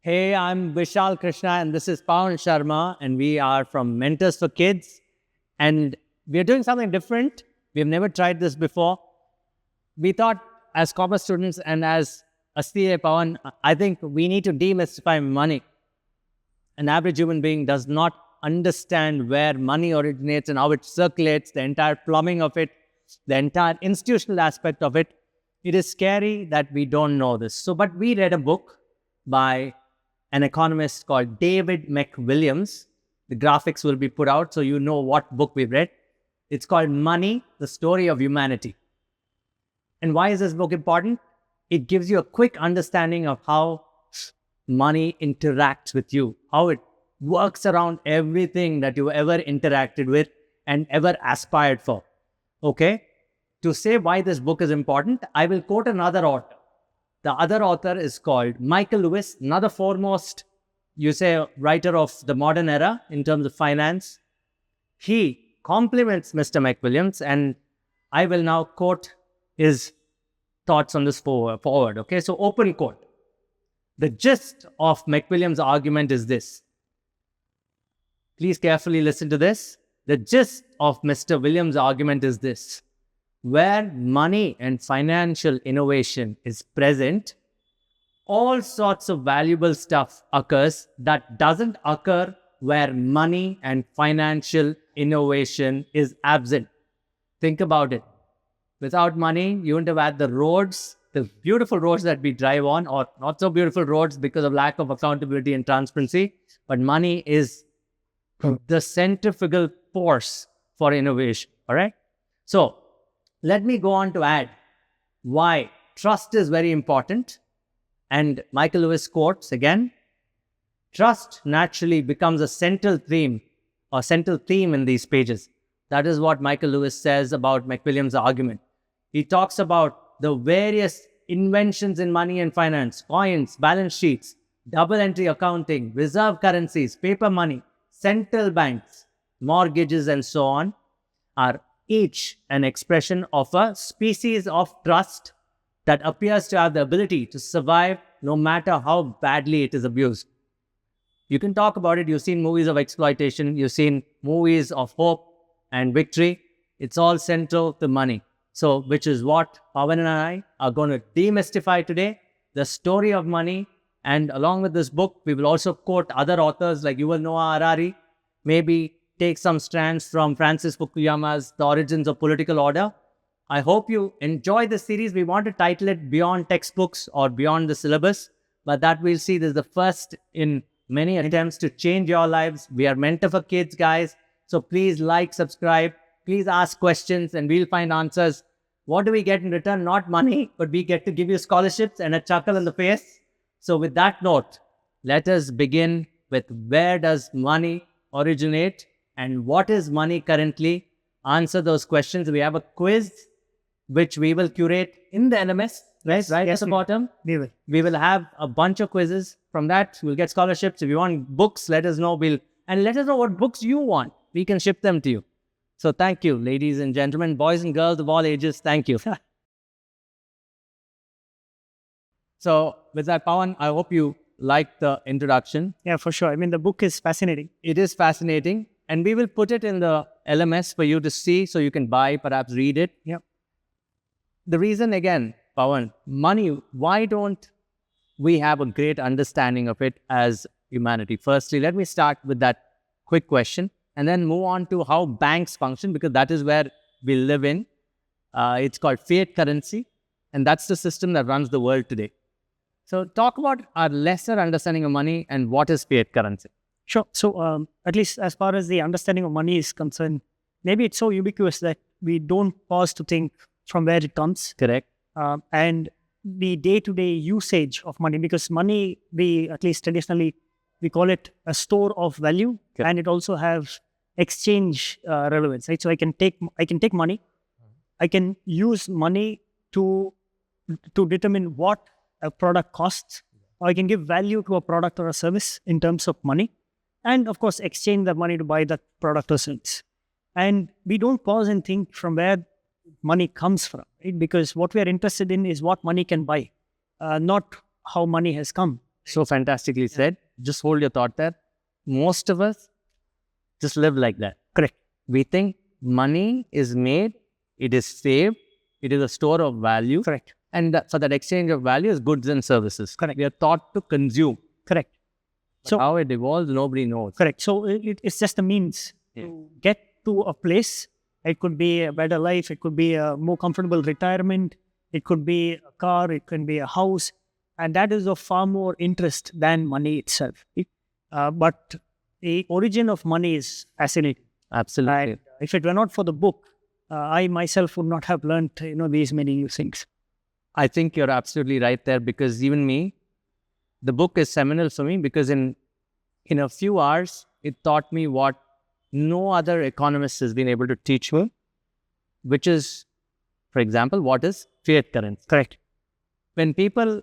Hey, I'm Vishal Krishna and this is Pavan Sharma and we are from Mentors for Kids and we're doing something different. We've never tried this before. We thought as commerce students and as a CA Pavan, I think we need to demystify money. An average human being does not understand where money originates and how it circulates, the entire plumbing of it, the entire institutional aspect of it. It is scary that we don't know this. But we read a book by an economist called David McWilliams. The graphics will be put out so you know what book we've read. It's called Money, the Story of Humanity. And why is this book important? It gives you a quick understanding of how money interacts with you, how it works around everything that you ever interacted with and ever aspired for. Okay? To say why this book is important, I will quote another author. The other author is called Michael Lewis, another foremost, writer of the modern era in terms of finance. He compliments Mr. McWilliams, and I will now quote his thoughts on this forward. Okay, so open quote. The gist of McWilliams' argument is this. Please carefully listen to this. The gist of Mr. Williams' argument is this. Where money and financial innovation is present, all sorts of valuable stuff occurs that doesn't occur where money and financial innovation is absent. Think about it. Without money, you wouldn't have had the roads, the beautiful roads that we drive on, or not so beautiful roads because of lack of accountability and transparency. But money is the centrifugal force for innovation. All right? So, let me go on to add why trust is very important. And Michael Lewis quotes again, trust naturally becomes a central theme in these pages. That is what Michael Lewis says about McWilliams' argument. He talks about the various inventions in money and finance, coins, balance sheets, double entry accounting, reserve currencies, paper money, central banks, mortgages, and so on are each an expression of a species of trust that appears to have the ability to survive no matter how badly it is abused. You can talk about it. You've seen movies of exploitation. You've seen movies of hope and victory. It's all central to money. So, which is what Pavan and I are going to demystify today, the story of money. And along with this book, we will also quote other authors like Yuval Noah Harari, maybe take some strands from Francis Fukuyama's The Origins of Political Order. I hope you enjoy this series. We want to title it Beyond Textbooks or Beyond the Syllabus, but that we'll see. This is the first in many attempts to change your lives. We are Mentor for Kids, guys. So please like, subscribe, please ask questions and we'll find answers. What do we get in return? Not money, but we get to give you scholarships and a chuckle in the face. So with that note, let us begin with where does money originate? And what is money currently? Answer those questions. We have a quiz which we will curate in the LMS, right Yes, at the bottom. We will have a bunch of quizzes. From that, we'll get scholarships. If you want books, let us know. And let us know what books you want. We can ship them to you. So thank you, ladies and gentlemen, boys and girls of all ages. Thank you. So with that, Pavan, I hope you liked the introduction. Yeah, for sure. I mean, the book is fascinating. It is fascinating. And we will put it in the LMS for you to see so you can buy, perhaps read it. Yeah. The reason again, Pavan, money, why don't we have a great understanding of it as humanity? Firstly, let me start with that quick question and then move on to how banks function because that is where we live in. It's called fiat currency and that's the system that runs the world today. So talk about our lesser understanding of money and what is fiat currency. Sure. So at least as far as the understanding of money is concerned, maybe it's so ubiquitous that we don't pause to think from where it comes. Correct. And the day-to-day usage of money, because money, at least traditionally, we call it a store of value, Correct. And it also has exchange relevance, right? So I can take money, I can use money to determine what a product costs, or I can give value to a product or a service in terms of money, and of course, exchange the money to buy that product or service. And we don't pause and think from where money comes from, right? Because what we are interested in is what money can buy, not how money has come. So fantastically said. Just hold your thought there. Most of us just live like that. Correct. We think money is made, it is saved, it is a store of value. Correct. And for that exchange of value is goods and services. Correct. We are taught to consume. Correct. But how it evolves, nobody knows. Correct. So it's just a means to get to a place. It could be a better life. It could be a more comfortable retirement. It could be a car. It can be a house. And that is of far more interest than money itself. But the origin of money is fascinating. Absolutely. And if it were not for the book, I myself would not have learned, these many new things. I think you're absolutely right there, because even me, the book is seminal for me, because in a few hours, it taught me what no other economist has been able to teach me, which is, for example, what is fiat currency. Correct. When people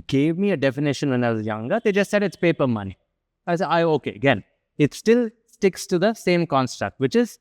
gave me a definition when I was younger, they just said it's paper money. I said, okay, again, it still sticks to the same construct, which is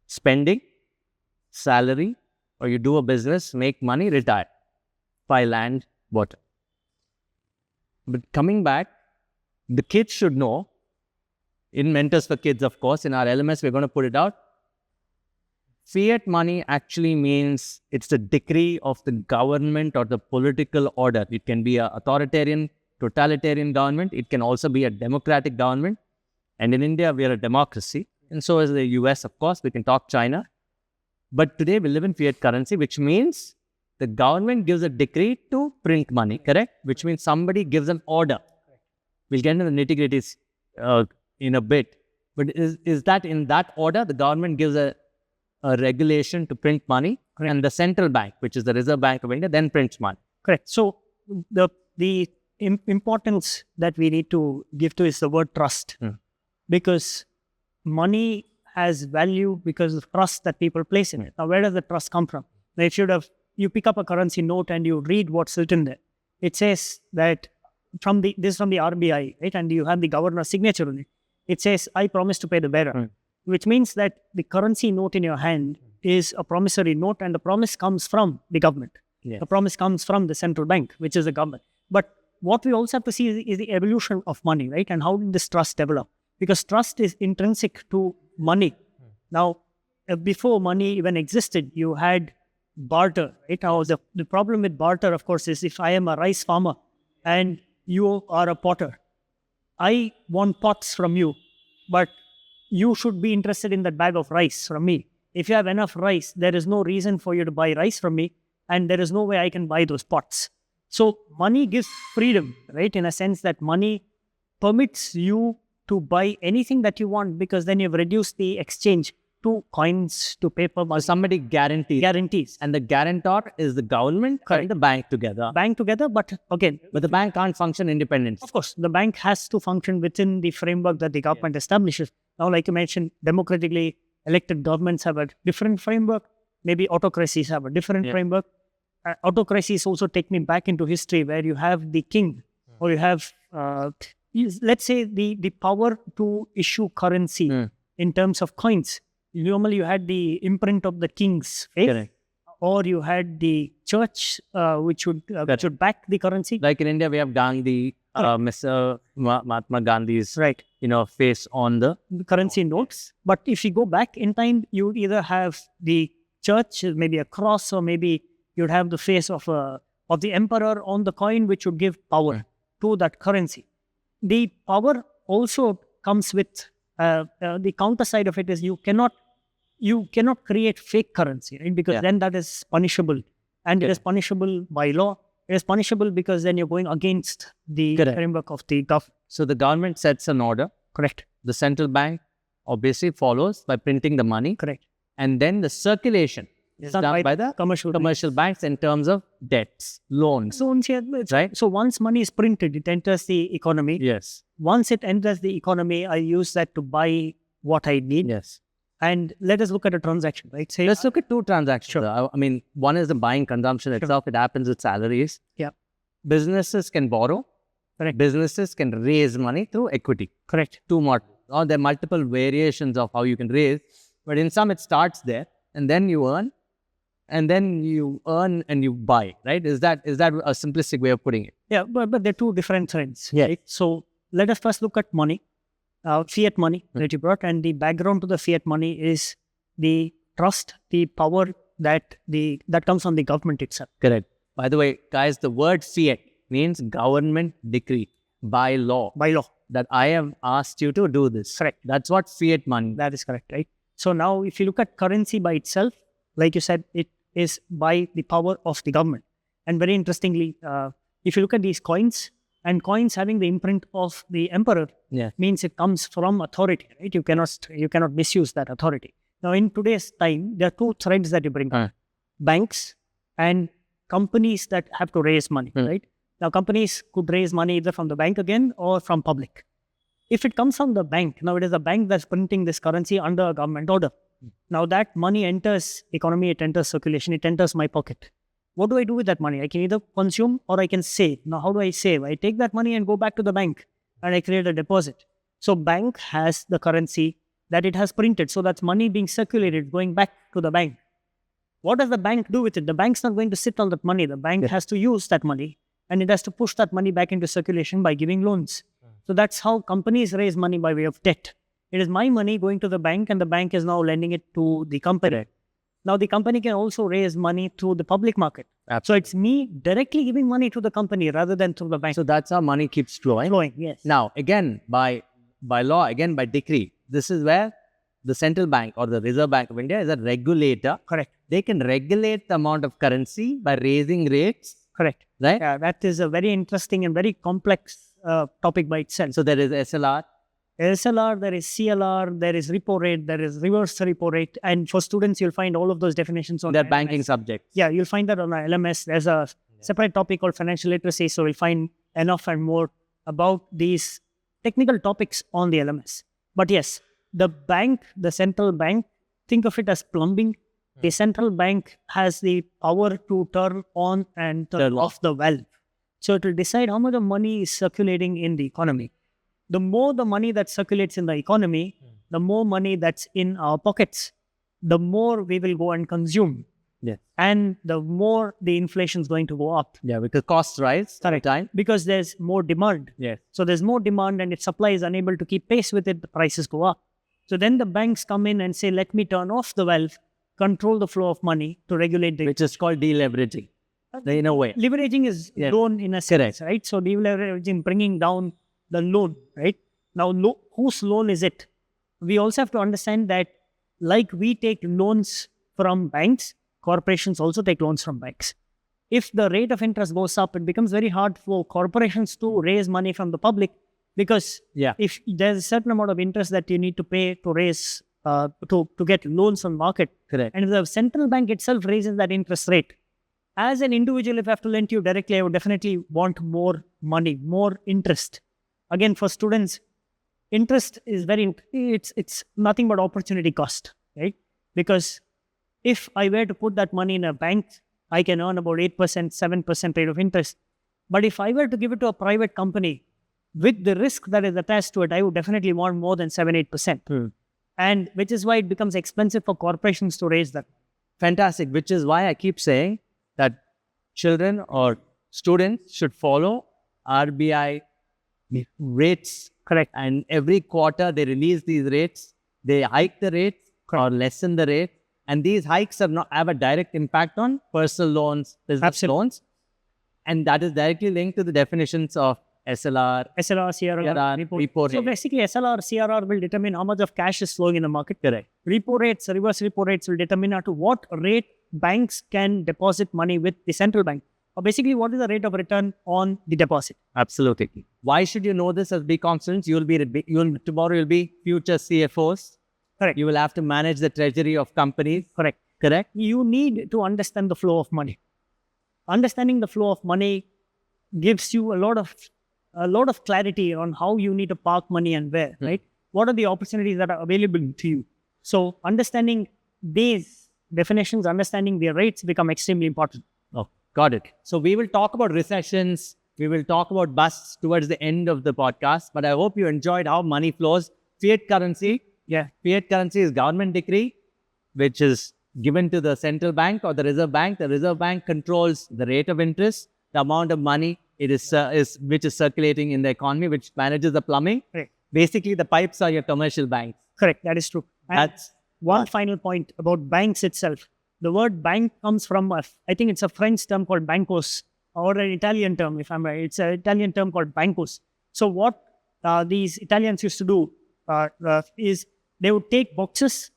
spending, salary, or you do a business, make money, retire, buy land, water. But coming back, the kids should know, in Mentors for Kids, of course, in our LMS, we're going to put it out. Fiat money actually means it's the decree of the government or the political order. It can be an authoritarian, totalitarian government. It can also be a democratic government. And in India, we are a democracy. And so is the US, of course. We can talk China. But today, we live in fiat currency, which means the government gives a decree to print money, correct? Which means somebody gives an order. We'll get into the nitty-gritties in a bit. But is that in that order, the government gives a regulation to print money, and the central bank, which is the Reserve Bank of India, then prints money. Correct. So the importance that we need to give to is the word trust, because money has value because of trust that people place in it. Now, where does the trust come from? Now, you pick up a currency note and you read what's written there. It says that this is from the RBI, right? And you have the governor's signature on it. It says, I promise to pay the bearer, which means that the currency note in your hand is a promissory note, and the promise comes from the government. Yes. The promise comes from the central bank, which is the government. But what we also have to see is the evolution of money, right? And how did this trust develop? Because trust is intrinsic to money. Now, before money even existed, you had barter, right? Now, the problem with barter, of course, is if I am a rice farmer and you are a potter, I want pots from you, but you should be interested in that bag of rice from me. If you have enough rice, there is no reason for you to buy rice from me, and there is no way I can buy those pots. So money gives freedom, right? In a sense that money permits you to buy anything that you want, because then you've reduced the exchange to coins, to paper. Somebody guarantees. And the guarantor is the government and the bank together. But again... But the bank can't function independently. Of course, the bank has to function within the framework that the government establishes. Now, like you mentioned, democratically elected governments have a different framework. Maybe autocracies have a different framework. Autocracies also take me back into history, where you have the king, or you have, let's say, the power to issue currency in terms of coins. Normally, you had the imprint of the king's face, or you had the church, which would back the currency. Like in India, we have Gandhi, Mr. Mahatma Gandhi's face on the currency notes. But if you go back in time, you either have the church, maybe a cross, or maybe you'd have the face of the emperor on the coin, which would give power to that currency. The power also comes with the counter side of it is you cannot create fake currency, right? Because then that is punishable, and it is punishable by law. It is punishable because then you're going against the framework of the government. So the government sets an order. Correct. The central bank obviously follows by printing the money. Correct. And then the circulation is done by the commercial banks in terms of debts, loans. So, right? So once money is printed, it enters the economy. Yes. Once it enters the economy, I use that to buy what I need. Yes. And let us look at a transaction, right? Say, let's look at two transactions. Sure. I mean, one is the buying consumption itself. It happens with salaries. Yeah. Businesses can borrow Correct. Businesses can raise money through equity. Correct. Two models. Or there are multiple variations of how you can raise, but in some it starts there, and then you earn, and then you earn and you buy, right? Is that a simplistic way of putting it? Yeah, but they're two different threads. Yeah. Right? So let us first look at money, fiat money that you brought, and the background to the fiat money is the trust, the power that comes from the government itself. Correct. By the way, guys, the word fiat means government decree, by law. By law. That I have asked you to do this. Correct. That's what fiat money. That is correct, right? So now if you look at currency by itself, like you said, it is by the power of the government. And very interestingly, if you look at these coins, and coins having the imprint of the emperor, means it comes from authority, right? You cannot misuse that authority. Now in today's time, there are two threads that you bring up. Banks and companies that have to raise money, right? Now, companies could raise money either from the bank again or from public. If it comes from the bank, now it is a bank that's printing this currency under a government order. Now that money enters economy, it enters circulation, it enters my pocket. What do I do with that money? I can either consume or I can save. Now, how do I save? I take that money and go back to the bank and I create a deposit. So bank has the currency that it has printed. So that's money being circulated, going back to the bank. What does the bank do with it? The bank's not going to sit on that money. The bank has to use that money. And it has to push that money back into circulation by giving loans. So that's how companies raise money by way of debt. It is my money going to the bank and the bank is now lending it to the company. Now the company can also raise money through the public market. So it's me directly giving money to the company rather than through the bank. So that's how money keeps flowing. Yes. Now, again, by law, again, by decree, this is where the central bank or the Reserve Bank of India is a regulator. Correct. They can regulate the amount of currency by raising rates. Correct. Right? Yeah, that is a very interesting and very complex topic by itself. So there is SLR. SLR, there is CLR, there is repo rate, there is reverse repo rate. And for students, you'll find all of those definitions on their LMS. Banking subjects. Yeah, you'll find that on our LMS. There's a separate topic called financial literacy. So we'll find enough and more about these technical topics on the LMS. But yes, the bank, the central bank, think of it as plumbing. The central bank has the power to turn on and turn off the valve. So it will decide how much of money is circulating in the economy. The more the money that circulates in the economy, the more money that's in our pockets, the more we will go and consume. Yes. And the more the inflation is going to go up. Yeah, because costs rise every time. Because there's more demand. Yes. So there's more demand and its supply is unable to keep pace with it, the prices go up. So then the banks come in and say, let me turn off the valve, control the flow of money to regulate the... Which is called deleveraging, in a way. Leveraging is loan in a sense, right? So deleveraging, bringing down the loan, right? Now, whose loan is it? We also have to understand that like we take loans from banks, corporations also take loans from banks. If the rate of interest goes up, it becomes very hard for corporations to raise money from the public because if there's a certain amount of interest that you need to pay to raise, to get loans on market. Correct. And if the central bank itself raises that interest rate, as an individual, if I have to lend you directly, I would definitely want more money, more interest. Again, for students, interest is it's nothing but opportunity cost, right? Because if I were to put that money in a bank, I can earn about 8%, 7% rate of interest. But if I were to give it to a private company, with the risk that is attached to it, I would definitely want more than 7, 8%. And which is why it becomes expensive for corporations to raise that. Fantastic. Which is why I keep saying that children or students should follow RBI rates. Correct. And every quarter they release these rates. They hike the rates or lessen the rate. And these hikes have a direct impact on personal loans, business loans. And that is directly linked to the definitions of SLR, CRR, repo rate. So basically, SLR, CRR will determine how much of cash is flowing in the market. Correct. Repo rates, reverse repo rates will determine at what rate banks can deposit money with the central bank. Or basically, what is the rate of return on the deposit? Absolutely. Why should you know this as BCom students? Tomorrow you'll be future CFOs. Correct. You will have to manage the treasury of companies. Correct. You need to understand the flow of money. Understanding the flow of money gives you a lot of clarity on how you need to park money and where, right? What are the opportunities that are available to you? So understanding these definitions, understanding their rates become extremely important. Oh, got it. So we will talk about recessions, We will talk about busts towards the end of the podcast, but I hope you enjoyed how money flows. Fiat currency. Yeah. Fiat currency is government decree, which is given to the central bank or the Reserve Bank. The Reserve Bank controls the rate of interest, the amount of money which is circulating in the economy, which manages the plumbing. Correct. Basically, the pipes are your commercial banks. Correct. That is true. And That's one final point about banks itself. The word bank comes from, I think it's a French term called bancos, or an Italian term, if I'm right. It's an Italian term called bancos. So what these Italians used to do is they would take boxes,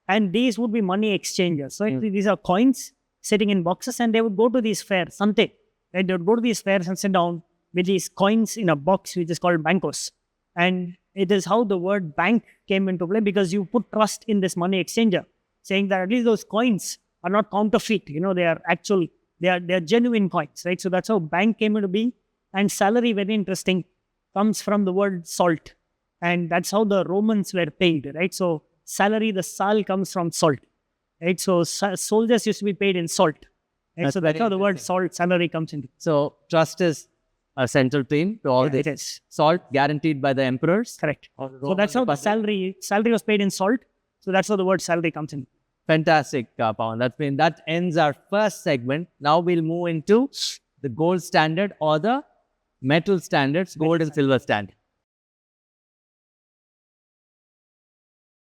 and these would be money exchangers. So these are coins sitting in boxes, and they would go to these fairs, Sante. Right? They would go to these fairs and sit down with these coins in a box, which is called bancos. And it is how the word bank came into play, because you put trust in this money exchanger, saying that at least those coins are not counterfeit. They are actual, they are genuine coins, right? So that's how bank came into being. And salary, very interesting, comes from the word salt. And that's how the Romans were paid, right? So salary, the sal comes from salt, right? So soldiers used to be paid in salt. Right? So that's how the word salt, salary comes into. So trust is a central theme to all this. It is. Salt guaranteed by the emperors. Correct. So that's how the salary was paid in salt. So that's how the word salary comes in. Fantastic, Pavan. That ends our first segment. Now we'll move into the gold standard or the metal standards, gold and silver standard.